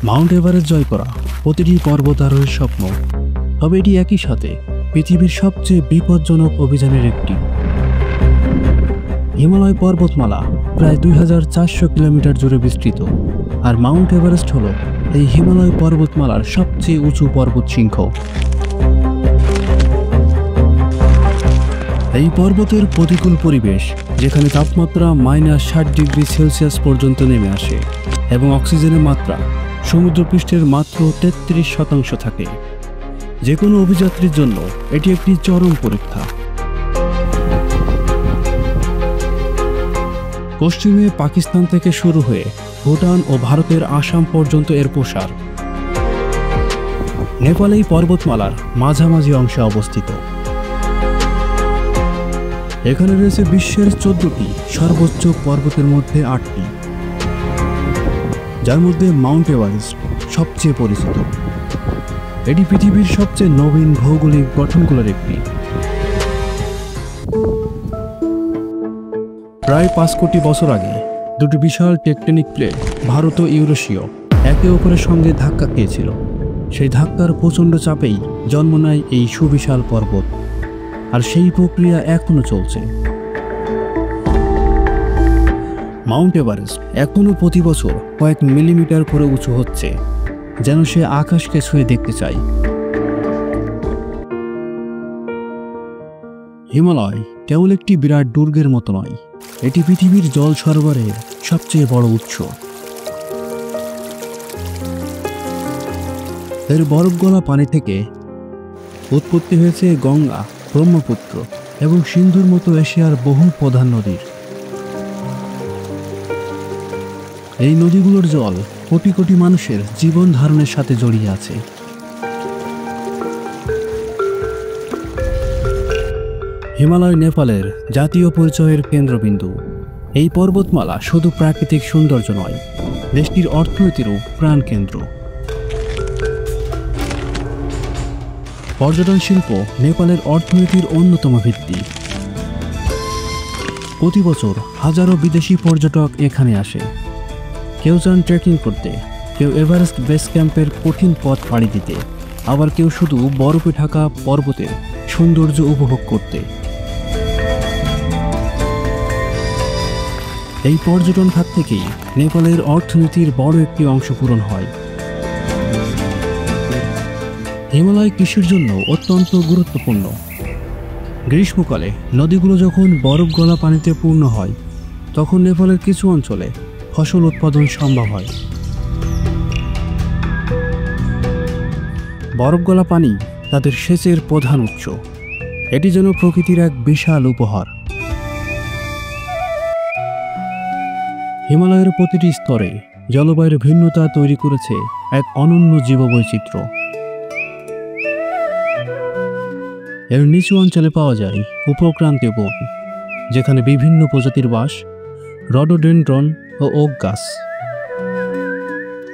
Mount Everest জয় করা প্রতিটি পর্বতারোহীর স্বপ্ন, তবে এটি একই সাথে পৃথিবীর সবচেয়ে বিপজ্জনক অভিযানের একটি। হিমালয় পর্বতমালা প্রায় 2400 কিলোমিটার জুড়ে বিস্তৃত, আর মাউন্ট এভারেস্ট হল এই হিমালয় পর্বতমালার সবচেয়ে উঁচু পর্বত শৃঙ্গ। এই পর্বতের প্রতিকূল পরিবেশ, যেখানে তাপমাত্রা -60°C পর্যন্ত নেমে আসে এবং অক্সিজেনের মাত্রা সমুদ্রপৃষ্ঠের মাত্র 33% থাকে, যে কোনো অভিযাত্রীর জন্য এটি একটি চরম পরীক্ষা। পশ্চিমে পাকিস্তান থেকে শুরু হয়ে ভুটান ও ভারতের আসাম পর্যন্ত এর প্রসার। নেপাল এই পর্বতমালার মাঝামাঝি অংশে অবস্থিত। এখানে রয়েছে বিশ্বের 14টি সর্বোচ্চ পর্বতের মধ্যে 8টি, যার মধ্যে মাউন্ট এভারেস্ট সবচেয়ে পরিচিত। এটি পৃথিবীর সবচেয়ে নবীন ভৌগোলিক গঠনগুলোর একটি। প্রায় 5 কোটি বছর আগে দুটি বিশাল টেকটনিক প্লেট ভারত ও ইউরেশীয় একে অপরের সঙ্গে ধাক্কা খেয়েছিল। সেই ধাক্কার প্রচণ্ড চাপেই জন্ম নেয় এই সুবিশাল পর্বত, আর সেই প্রক্রিয়া এখনো চলছে। মাউন্ট এভারেস্ট এখনো প্রতি বছর কয়েক মিলিমিটার করে উঁচু হচ্ছে, যেন সে আকাশকে ছুঁয়ে দেখতে চায়। হিমালয় কেবল একটি বিরাট দুর্গের মতো নয়, এটি পৃথিবীর জল সরবরাহের সবচেয়ে বড় উৎস। এর বরফ গলা পানি থেকে উৎপত্তি হয়েছে গঙ্গা, ব্রহ্মপুত্র এবং সিন্ধুর মতো এশিয়ার বহু প্রধান নদীর। এই নদীগুলোর জল কোটি কোটি মানুষের জীবন ধারণের সাথে জড়িয়ে আছে। হিমালয় নেপালের জাতীয় পরিচয়ের কেন্দ্রবিন্দু। এই পর্বতমালা শুধু প্রাকৃতিক সৌন্দর্য নয়, দেশটির অর্থনীতিরও প্রাণকেন্দ্র। পর্যটন শিল্প নেপালের অর্থনীতির অন্যতম ভিত্তি। প্রতি বছর হাজারো বিদেশি পর্যটক এখানে আসে। কেউ চান ট্রেকিং করতে, কেউ এভারেস্ট বেস ক্যাম্পের কঠিন পথ পাড়ি দিতে, আবার কেউ শুধু বরফে ঢাকা পর্বতের সৌন্দর্য উপভোগ করতে। এই পর্যটন খাত থেকেই নেপালের অর্থনীতির বড় একটি অংশ পূরণ হয়। হিমালয় কৃষির জন্য অত্যন্ত গুরুত্বপূর্ণ। গ্রীষ্মকালে নদীগুলো যখন বরফ গলা পানিতে পূর্ণ হয়, তখন নেপালের কিছু অঞ্চলে ফসল উৎপাদন সম্ভব হয়। বরফ গলা পানি তাদের সেচের প্রধান উৎস। এটি যেন প্রকৃতির এক বিশাল উপহার। হিমালয়ের প্রতিটি স্তরে জলবায়ুর ভিন্নতা তৈরি করেছে এক অনন্য জীববৈচিত্র্য। এর নিচু অঞ্চলে পাওয়া যায় উপক্রান্তীয় বন, যেখানে বিভিন্ন প্রজাতির বাস, রডোডেনড্রন ও ওক গাছ।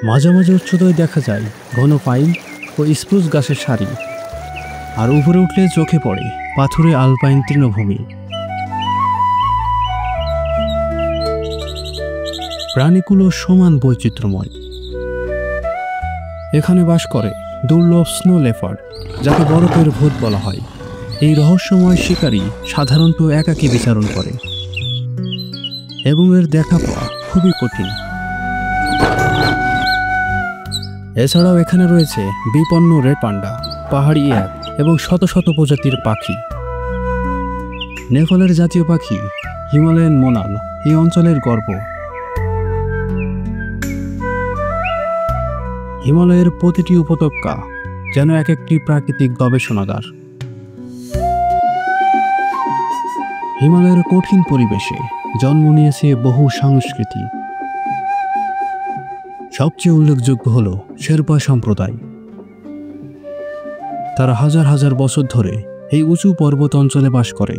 মাঝামাঝি উচ্চতায় দেখা যায় ঘন পাইন ও স্প্রুস গাছের সারি, আর উপরে উঠলে চোখে পড়ে পাথুরে আলপাইন তৃণভূমি। প্রাণীগুলো সমান বৈচিত্র্যময়। এখানে বাস করে দুর্লভ স্নো লেপার্ড, যাকে বরফের ভূত বলা হয়। এই রহস্যময় শিকারী সাধারণত একাকী বিচরণ করে এবং এর দেখা পাওয়া খুবই কঠিন। এছাড়াও এখানে রয়েছে বিপন্ন রেড পান্ডা, পাহাড়ি এক এবং শত শত প্রজাতির পাখি। নেপালের জাতীয় পাখি হিমালয়ান মোনাল এই অঞ্চলের গর্ব। হিমালয়ের প্রতিটি উপত্যকা যেন এক একটি প্রাকৃতিক গবেষণাগার। হিমালয়ের কঠিন পরিবেশে জন্ম নিয়েছে বহু সংস্কৃতি। সবচেয়ে উল্লেখযোগ্য হল শেরপা সম্প্রদায়। তারা হাজার হাজার বছর ধরে এই উঁচু পর্বত অঞ্চলে বাস করে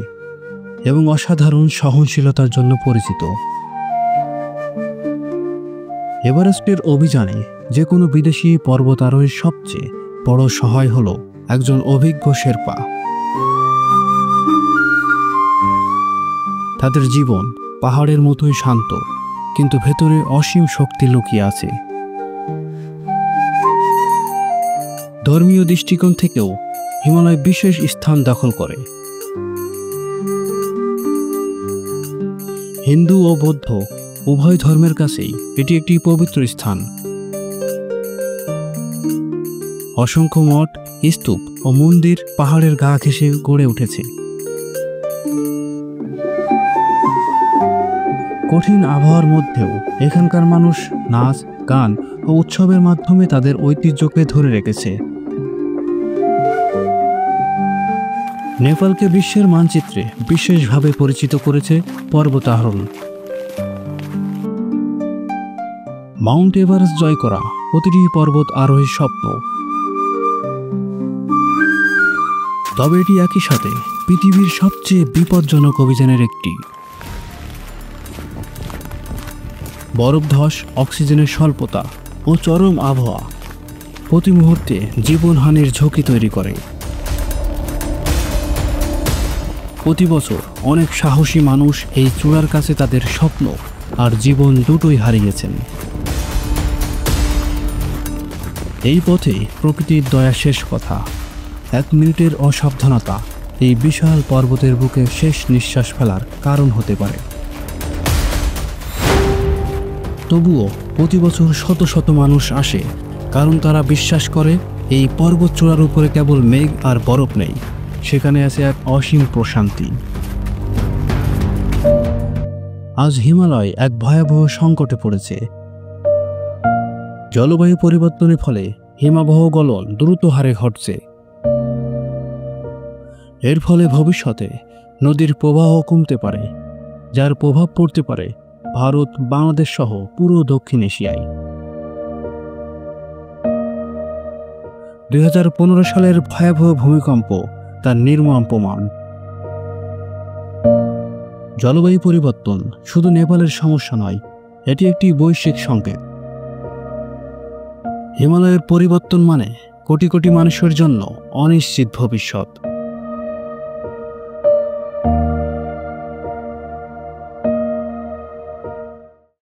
এবং অসাধারণ সহনশীলতার জন্য পরিচিত। এভারেস্টের অভিযানে যে কোনো বিদেশি পর্বতারোহীর সবচেয়ে বড় সহায় হল একজন অভিজ্ঞ শেরপা। তাদের জীবন পাহাড়ের মতোই শান্ত, কিন্তু ভেতরে অসীম শক্তি লুকিয়ে আছে। ধর্মীয় দৃষ্টিকোণ থেকেও হিমালয় বিশেষ স্থান দখল করে। হিন্দু ও বৌদ্ধ উভয় ধর্মের কাছেই এটি একটি পবিত্র স্থান। অসংখ্য মঠ, স্তূপ ও মন্দির পাহাড়ের গা ঘেঁষে গড়ে উঠেছে। কঠিন আবহাওয়ার মধ্যেও এখানকার মানুষ নাচ, গান ও উৎসবের মাধ্যমে তাদের ঐতিহ্যকে ধরে রেখেছে। নেপালকে বিশ্বের মানচিত্রে বিশেষভাবে পরিচিত করেছে পর্বতারোহণ। মাউন্ট এভারেস্ট জয় করা প্রতিটি পর্বত আরোহীর স্বপ্ন। তবে এটি একই সাথে পৃথিবীর সবচেয়ে বিপজ্জনক অভিযানের একটি। বরফধস, অক্সিজেনের স্বল্পতা ও চরম আবহাওয়া প্রতি মুহূর্তে জীবনহানির ঝুঁকি তৈরি করে। প্রতি বছর অনেক সাহসী মানুষ এই চূড়ার কাছে তাদের স্বপ্ন আর জীবন দুটোই হারিয়েছেন। এই পথে প্রকৃতির দয়া শেষ কথা। 1 মিনিটের অসাবধানতা এই বিশাল পর্বতের বুকে শেষ নিঃশ্বাস ফেলার কারণ হতে পারে। তবুও প্রতি বছর শত শত মানুষ আসে, কারণ তারা বিশ্বাস করে এই পর্বত চূড়ার উপরে কেবল মেঘ আর বরফ নেই, সেখানে আছে এক অসীম প্রশান্তি। আজ হিমালয় এক ভয়াবহ সংকটে পড়েছে। জলবায়ু পরিবর্তনের ফলে হিমাবহ গলন দ্রুত হারে ঘটছে। এর ফলে ভবিষ্যতে নদীর প্রবাহ কমতে পারে, যার প্রভাব পড়তে পারে ভারত, বাংলাদেশ সহ পুরো দক্ষিণ এশিয়ায়। 2015 সালের ভয়াবহ ভূমিকম্প তার নির্মম প্রমাণ। জলবায়ু পরিবর্তন শুধু নেপালের সমস্যা নয়, এটি একটি বৈশ্বিক সংকেত। হিমালয়ের পরিবর্তন মানে কোটি কোটি মানুষের জন্য অনিশ্চিত ভবিষ্যৎ।